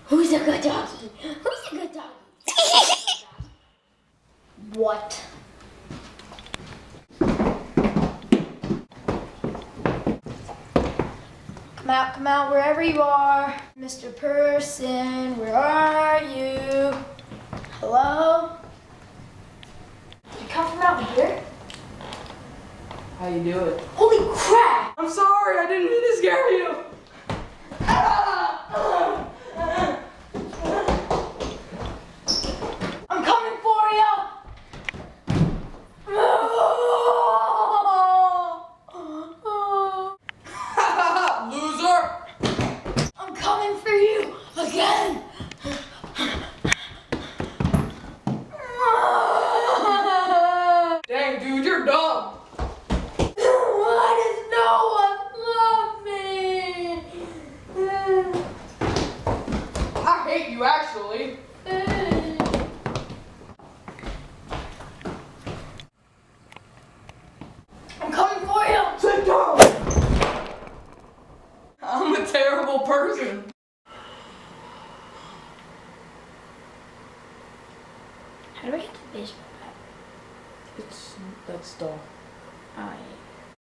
Who's a good doggy? Who's a good doggy? What? Come out, wherever you are. Mr. Person, where are you? Hello? Did you come from out here? How you doing? Holy crap! I'm sorry, I didn't mean to scare you. I'm coming for you! Loser! I'm coming for you again! Dang, dude, you're dumb. Why does no one love me? I hate you, actually. I'm coming for you! Sit down. I'm a terrible person. How do I get to the baseball bat? That's dull. Alright.